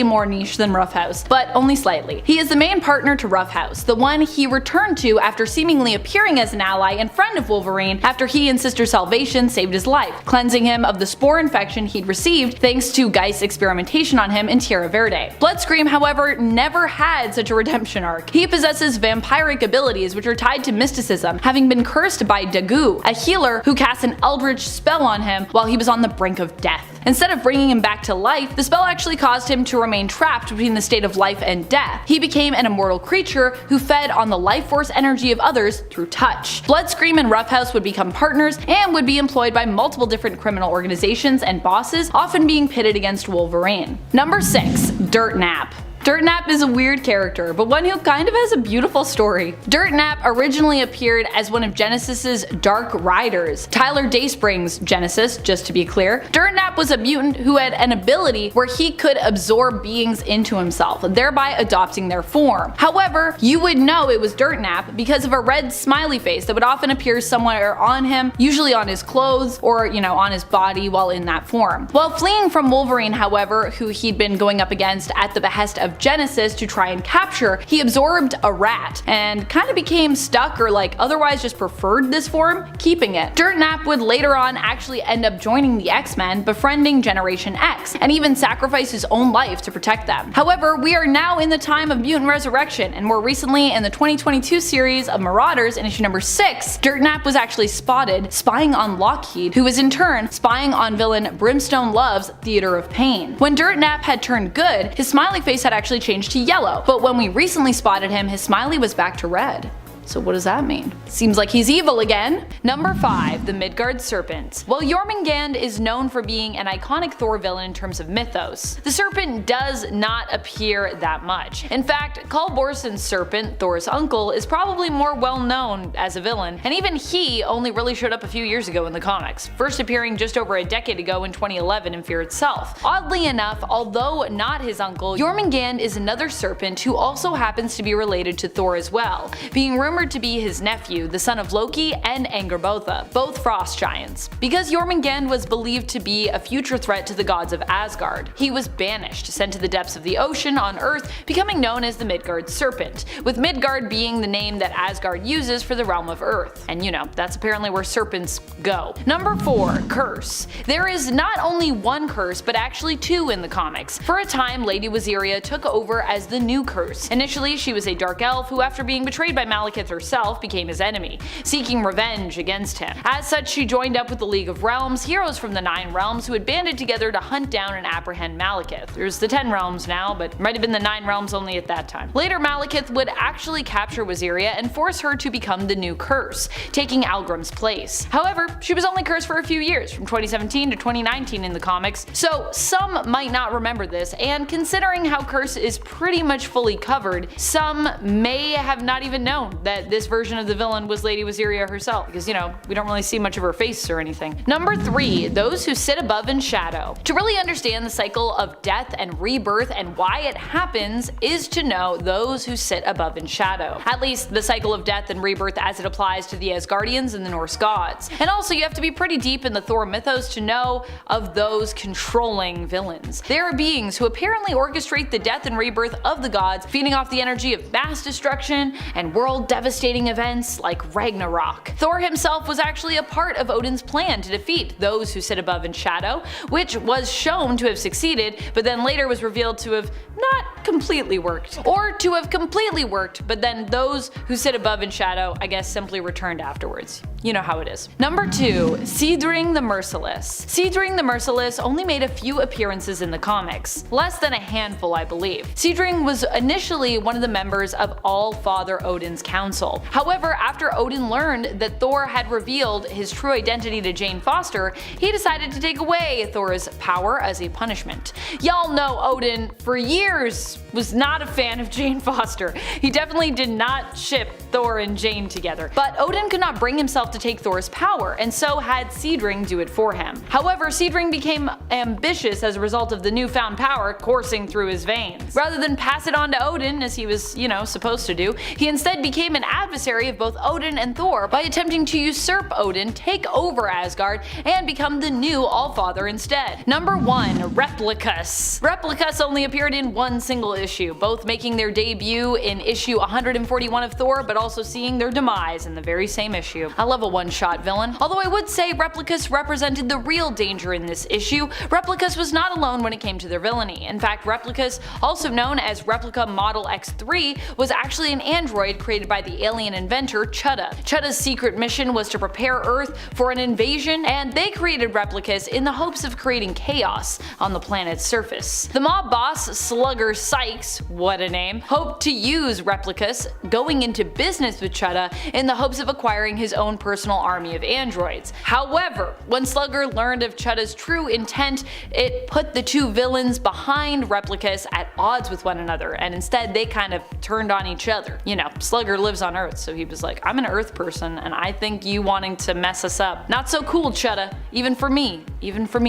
more niche than Roughhouse, but only slightly. He is the main partner to Roughhouse, the one he returned to after seemingly appearing as an ally and friend of Wolverine after he and Sister Salvation saved his life, cleansing him of the spore infection he'd received thanks to Geist's experimentation on him in Tierra Verde. Bloodscream Bloodscream, however, never had such a redemption arc. He possesses vampiric abilities which are tied to mysticism, having been cursed by Dagu, a healer who cast an eldritch spell on him while he was on the brink of death. Instead of bringing him back to life, the spell actually caused him to remain trapped between the state of life and death. He became an immortal creature who fed on the life force energy of others through touch. Bloodscream and Roughhouse would become partners and would be employed by multiple different criminal organizations and bosses, often being pitted against Wolverine. Number 6. Dirtnap. Dirtnap is a weird character, but one who kind of has a beautiful story. Dirtnap originally appeared as one of Genesis's Dark Riders. Tyler Dayspring's Genesis, just to be clear. Dirtnap was a mutant who had an ability where he could absorb beings into himself, thereby adopting their form. However, you would know it was Dirtnap because of a red smiley face that would often appear somewhere on him, usually on his clothes or, on his body while in that form. While fleeing from Wolverine, however, who he'd been going up against at the behest of Genesis to try and capture, he absorbed a rat and kind of became stuck or otherwise just preferred this form, keeping it. Dirtnap would later on actually end up joining the X-Men, befriending Generation X, and even sacrifice his own life to protect them. However, we are now in the time of mutant resurrection, and more recently in the 2022 series of Marauders in issue number 6, Dirtnap was actually spotted spying on Lockheed, who was in turn spying on villain Brimstone Love's Theater of Pain. When Dirtnap had turned good, his smiley face had actually changed to yellow, but when we recently spotted him, his smiley was back to red. So what does that mean? Seems like he's evil again. Number 5. The Midgard Serpent. While Jormungand is known for being an iconic Thor villain in terms of mythos, the Serpent does not appear that much. In fact, Cul Borson's Serpent, Thor's uncle, is probably more well known as a villain, and even he only really showed up a few years ago in the comics, first appearing just over a decade ago in 2011 in Fear Itself. Oddly enough, although not his uncle, Jormungand is another serpent who also happens to be related to Thor as well, being rumored to be his nephew, the son of Loki and Angrboda, both frost giants. Because Jormungand was believed to be a future threat to the gods of Asgard, he was banished, sent to the depths of the ocean on Earth, becoming known as the Midgard Serpent, with Midgard being the name that Asgard uses for the realm of Earth. And that's apparently where serpents go. Number 4. Curse. There is not only one curse, but actually 2 in the comics. For a time, Lady Waziria took over as the new curse. Initially, she was a dark elf who, after being betrayed by Malekith herself, became his enemy, seeking revenge against him. As such, she joined up with the League of Realms, heroes from the 9 realms who had banded together to hunt down and apprehend Malekith. There's the 10 realms now, but it might have been the 9 realms only at that time. Later, Malekith would actually capture Waziria and force her to become the new curse, taking Algrim's place. However, she was only cursed for a few years, from 2017 to 2019 in the comics, so some might not remember this, and considering how curse is pretty much fully covered, some may have not even known that this version of the villain was Lady Waziria herself, because we don't really see much of her face or anything. Number 3. Those who sit above in shadow. To really understand the cycle of death and rebirth and why it happens is to know those who sit above in shadow. At least the cycle of death and rebirth as it applies to the Asgardians and the Norse gods. And also you have to be pretty deep in the Thor mythos to know of those controlling villains. They are beings who apparently orchestrate the death and rebirth of the gods, feeding off the energy of mass destruction and world devastating events like Ragnarok. Thor himself was actually a part of Odin's plan to defeat those who sit above in shadow, which was shown to have succeeded, but then later was revealed to have not completely worked. Or to have completely worked, but then those who sit above in shadow, I guess, simply returned afterwards. You know how it is. Number 2. Seidring the Merciless. Seidring the Merciless only made a few appearances in the comics. Less than a handful, I believe. Seidring was initially one of the members of All-Father Odin's council. However, after Odin learned that Thor had revealed his true identity to Jane Foster, he decided to take away Thor's power as a punishment. Y'all know Odin, for years, was not a fan of Jane Foster. He definitely did not ship Thor and Jane together. But Odin could not bring himself to take Thor's power, and so had Seidring do it for him. However, Seidring became ambitious as a result of the newfound power coursing through his veins. Rather than pass it on to Odin, as he was, supposed to do, he instead became an adversary of both Odin and Thor by attempting to usurp Odin, take over Asgard, and become the new Allfather instead. Number 1. Replicus. Replicus only appeared in one single single issue, both making their debut in issue 141 of Thor, but also seeing their demise in the very same issue. I love a one-shot villain. Although I would say Replicus represented the real danger in this issue, Replicus was not alone when it came to their villainy. In fact, Replicus, also known as Replica Model X3, was actually an android created by the alien inventor Chutta. Chutta's secret mission was to prepare Earth for an invasion, and they created Replicus in the hopes of creating chaos on the planet's surface. The mob boss, Slugger Sykes, what a name, hoped to use Replicus, going into business with Chutta in the hopes of acquiring his own personal army of androids. However, when Slugger learned of Chutta's true intent, it put the two villains behind Replicus at odds with one another, and instead they kind of turned on each other. You know, Slugger lives on Earth, so he was like, I'm an Earth person, and I think you wanting to mess us up. Not so cool, Chutta. Even for me,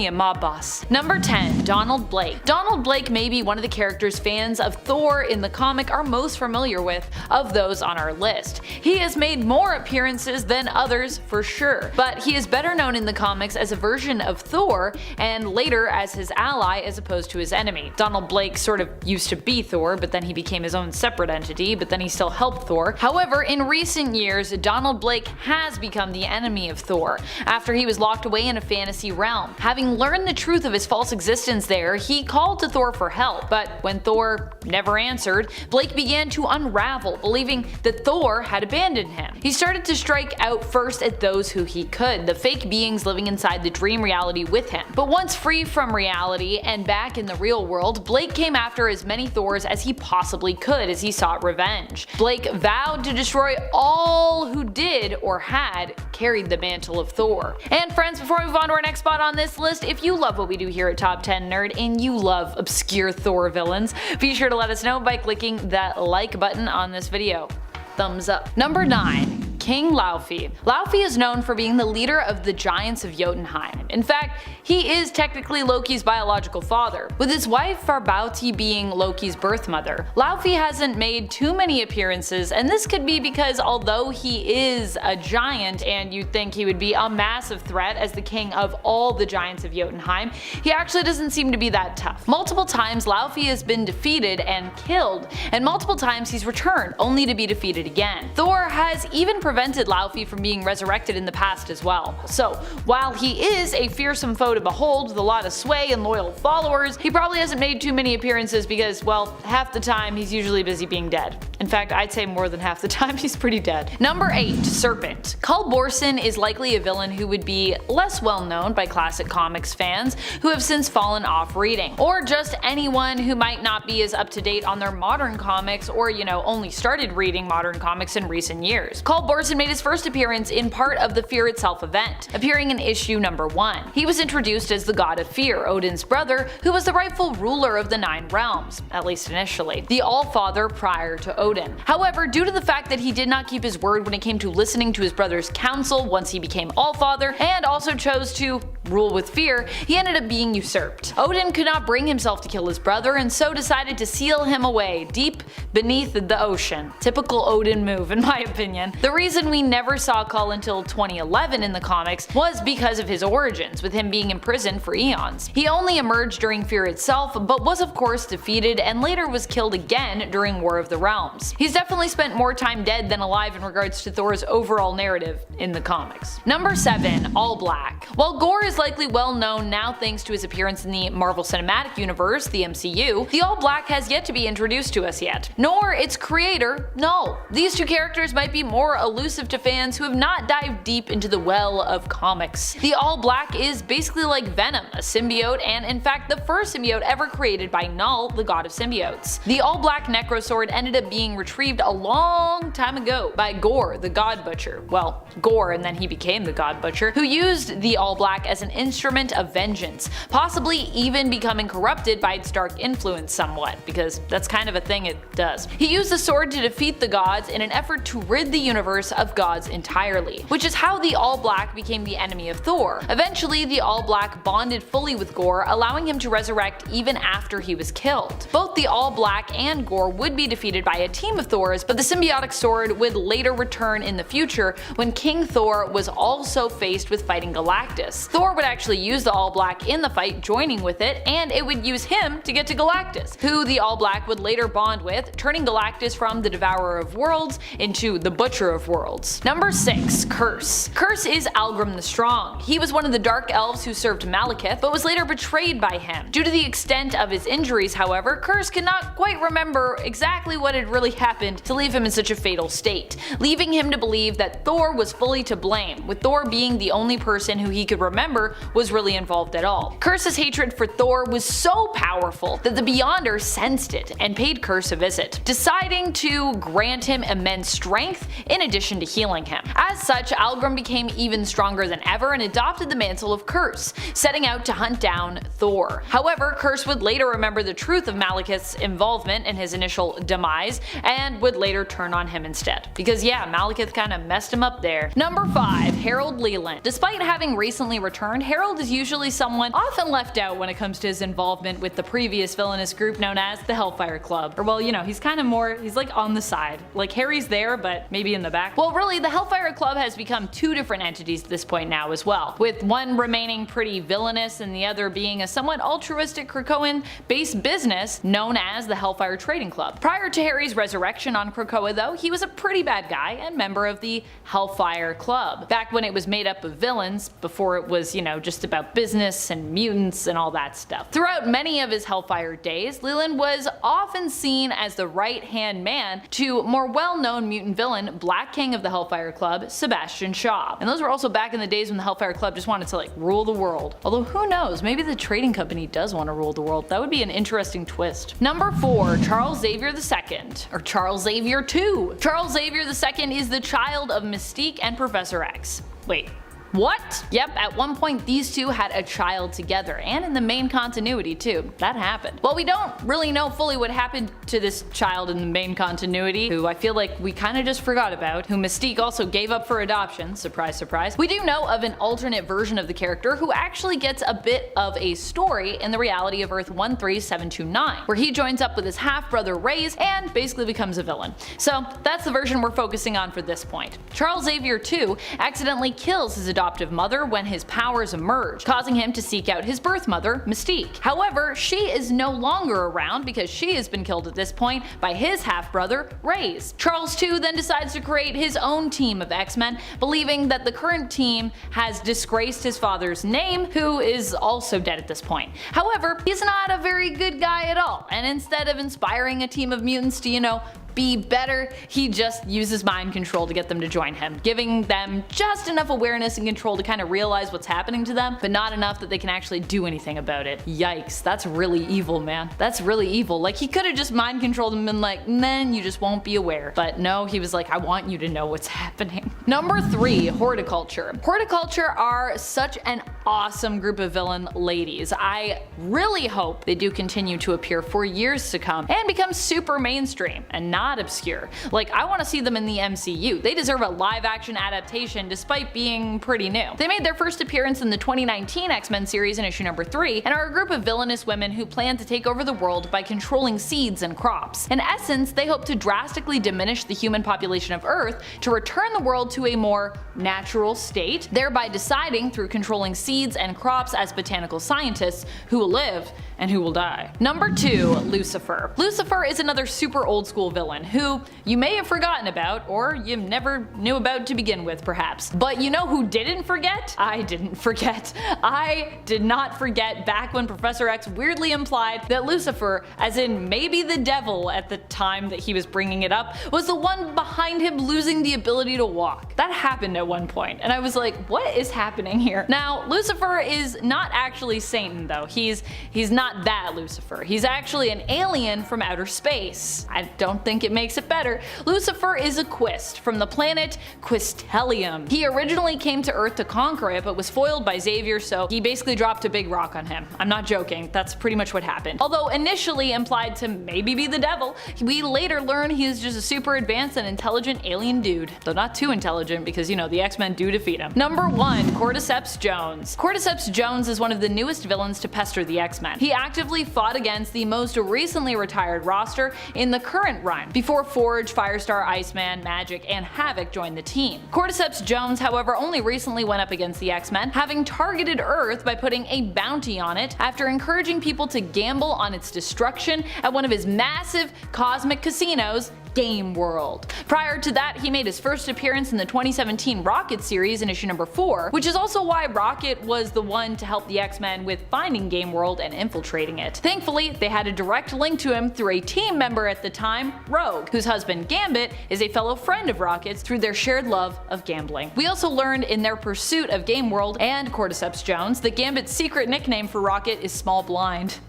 a mob boss. Number 10. Donald Blake. Donald Blake may be one of the characters fans of Thor in the comic are most familiar with of those on our list. He has made more appearances than others for sure, but he is better known in the comics as a version of Thor, and later as his ally as opposed to his enemy. Donald Blake sort of used to be Thor, but then he became his own separate entity, but then he still helped Thor. However, in recent years, Donald Blake has become the enemy of Thor, after he was locked away in a fantasy realm. Having learned the truth of his false existence there, he called to Thor for help, but when Thor never answered, Blake began to unravel, believing that Thor had abandoned him. He started to strike out first at those who he could, the fake beings living inside the dream reality with him. But once free from reality and back in the real world, Blake came after as many Thors as he possibly could as he sought revenge. Blake vowed to destroy all who did or had carried the mantle of Thor. And friends, before we move on to our next spot on this list, if you love what we do here at Top 10 Nerd and you love obscure Thor villains, be sure to let us know by clicking that like button on this video. Thumbs up. Number 9. King Laufey. Laufey is known for being the leader of the Giants of Jotunheim. In fact, he is technically Loki's biological father, with his wife Farbauti being Loki's birth mother. Laufey hasn't made too many appearances, and this could be because although he is a giant and you'd think he would be a massive threat as the king of all the Giants of Jotunheim, he actually doesn't seem to be that tough. Multiple times Laufey has been defeated and killed, and multiple times he's returned, only to be defeated again. Thor has even prevented Laufey from being resurrected in the past as well. So, while he is a fearsome foe to behold with a lot of sway and loyal followers, he probably hasn't made too many appearances because, well, half the time he's usually busy being dead. In fact, I'd say more than half the time he's pretty dead. Number 8. Serpent. Cul Borson is likely a villain who would be less well known by classic comics fans who have since fallen off reading, or just anyone who might not be as up to date on their modern comics or, only started reading modern comics in recent years. Cul Borson made his first appearance in part of the Fear Itself event, appearing in issue number 1. He was introduced as the god of fear, Odin's brother, who was the rightful ruler of the 9 realms, at least initially, the All-Father prior to Odin. However, due to the fact that he did not keep his word when it came to listening to his brother's counsel once he became All-Father, and also chose to rule with fear, he ended up being usurped. Odin could not bring himself to kill his brother and so decided to seal him away deep beneath the ocean. Typical Odin move in my opinion. The reason we never saw Cul until 2011 in the comics was because of his origins, with him being imprisoned for eons. He only emerged during Fear Itself, but was of course defeated and later was killed again during War of the Realms. He's definitely spent more time dead than alive in regards to Thor's overall narrative in the comics. Number 7. All Black. While Gorr is likely well known now thanks to his appearance in the Marvel Cinematic Universe, the MCU, the All Black has yet to be introduced to us yet. Nor its creator, Null. These two characters might be more elusive to fans who have not dived deep into the well of comics. The All Black is basically like Venom, a symbiote, and in fact the first symbiote ever created by Null, the god of symbiotes. The All Black Necrosword ended up being retrieved a long time ago by Gorr, the God Butcher. Well, Gorr, and then he became the God Butcher, who used the All Black as an instrument of vengeance, possibly even becoming corrupted by its dark influence somewhat, because that's kind of a thing it does. He used the sword to defeat the gods in an effort to rid the universe of gods entirely, which is how the All Black became the enemy of Thor. Eventually, the All Black bonded fully with Gorr, allowing him to resurrect even after he was killed. Both the All Black and Gorr would be defeated by a team of Thors, but the symbiotic sword would later return in the future when King Thor was also faced with fighting Galactus. Thor would actually use the All Black in the fight, joining with it, and it would use him to get to Galactus, who the All Black would later bond with, turning Galactus from the Devourer of Worlds into the Butcher of Worlds. Number 6. Curse. Curse is Algrim the Strong. He was one of the Dark Elves who served Malekith, but was later betrayed by him. Due to the extent of his injuries, however, Curse could not quite remember exactly what had really happened to leave him in such a fatal state, leaving him to believe that Thor was fully to blame, with Thor being the only person who he could remember was really involved at all. Curse's hatred for Thor was so powerful that the Beyonder sensed it and paid Curse a visit, deciding to grant him immense strength in addition to healing him. As such, Algrim became even stronger than ever and adopted the mantle of Curse, setting out to hunt down Thor. However, Curse would later remember the truth of Malekith's involvement in his initial demise and would later turn on him instead. Because yeah, Malekith kinda messed him up there. Number 5. Harold Leland. Despite having recently returned, Harold is usually someone often left out when it comes to his involvement with the previous villainous group known as the Hellfire Club. Or well, you know, he's kind of more, he's like on the side. Like Harry's there, but maybe in the back. Well, really, the Hellfire Club has become two different entities at this point now as well, with one remaining pretty villainous and the other being a somewhat altruistic Krakoan-based business known as the Hellfire Trading Club. Prior to Harry's resurrection on Krakoa though, he was a pretty bad guy and member of the Hellfire Club, back when it was made up of villains, before it was, you know, just about business and mutants and all that stuff. Throughout many of his Hellfire days, Leland was often seen as the right-hand man to more well-known mutant villain, Black King of the Hellfire Club, Sebastian Shaw. And those were also back in the days when the Hellfire Club just wanted to like rule the world. Although who knows, maybe the trading company does want to rule the world. That would be an interesting twist. Number 4. Charles Xavier II, or Charles Xavier II. Charles Xavier II is the child of Mystique and Professor X. Wait. What? Yep, at one point these two had a child together, and in the main continuity too. That happened. Well, we don't really know fully what happened to this child in the main continuity, who I feel like we kinda just forgot about, who Mystique also gave up for adoption, surprise surprise. We do know of an alternate version of the character who actually gets a bit of a story in the reality of Earth 13729, where he joins up with his half-brother Reyes and basically becomes a villain. So that's the version we're focusing on for this point. Charles Xavier II accidentally kills his adoptive mother when his powers emerge, causing him to seek out his birth mother, Mystique. However, she is no longer around because she has been killed at this point by his half-brother, Reyes. Charles II then decides to create his own team of X-Men, believing that the current team has disgraced his father's name, who is also dead at this point. However, he's not a very good guy at all, and instead of inspiring a team of mutants to, you know, be better, he just uses mind control to get them to join him, giving them just enough awareness and control to kind of realize what's happening to them, but not enough that they can actually do anything about it. Yikes, that's really evil, man. That's really evil. Like, he could have just mind controlled them and been like, then you just won't be aware. But no, he was like, I want you to know what's happening. Number 3, Horticulture. Horticulture are such an awesome group of villain ladies. I really hope they do continue to appear for years to come and become super mainstream and not obscure. Like, I want to see them in the MCU. They deserve a live-action adaptation despite being pretty new. They made their first appearance in the 2019 X-Men series in issue number 3 and are a group of villainous women who plan to take over the world by controlling seeds and crops. In essence, they hope to drastically diminish the human population of Earth to return the world to a more natural state, thereby deciding through controlling seeds and crops as botanical scientists who will live and who will die. Number 2, Lucifer. Lucifer is another super old school villain who you may have forgotten about, or you never knew about to begin with perhaps. But you know who didn't forget? I didn't forget. I did not forget back when Professor X weirdly implied that Lucifer, as in maybe the devil at the time that he was bringing it up, was the one behind him losing the ability to walk. That happened at one point, and I was like, what is happening here? Now, Lucifer is not actually Satan though. He's not that Lucifer. He's actually an alien from outer space. I don't think it makes it better. Lucifer is a Quist from the planet Quistelium. He originally came to Earth to conquer it, but was foiled by Xavier, so he basically dropped a big rock on him. I'm not joking, that's pretty much what happened. Although initially implied to maybe be the devil, we later learn he is just a super advanced and intelligent alien dude. Though not too intelligent, because you know, the X-Men do defeat him. Number 1, Cordyceps Jones. Cordyceps Jones is one of the newest villains to pester the X-Men. He actively fought against the most recently retired roster in the current run, before Forge, Firestar, Iceman, Magic, and Havoc joined the team. Cordyceps Jones, however, only recently went up against the X-Men, having targeted Earth by putting a bounty on it after encouraging people to gamble on its destruction at one of his massive cosmic casinos, Game World. Prior to that, he made his first appearance in the 2017 Rocket series in issue number 4, which is also why Rocket was the one to help the X-Men with finding Game World and infiltrating it. Thankfully, they had a direct link to him through a team member at the time, Rogue, whose husband Gambit is a fellow friend of Rocket's through their shared love of gambling. We also learned in their pursuit of Game World and Cordyceps Jones that Gambit's secret nickname for Rocket is Small Blind.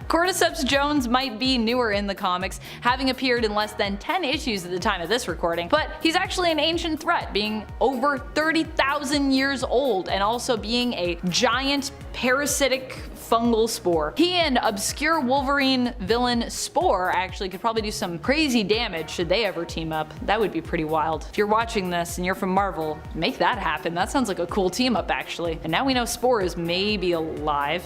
Cordyceps Jones might be newer in the comics, having appeared in less than 10 issues at the time of this recording, but he's actually an ancient threat, being over 30,000 years old and also being a giant parasitic fungal spore. He and obscure Wolverine villain Spore actually could probably do some crazy damage should they ever team up. That would be pretty wild. If you're watching this and you're from Marvel, make that happen. That sounds like a cool team up actually. And now we know Spore is maybe alive.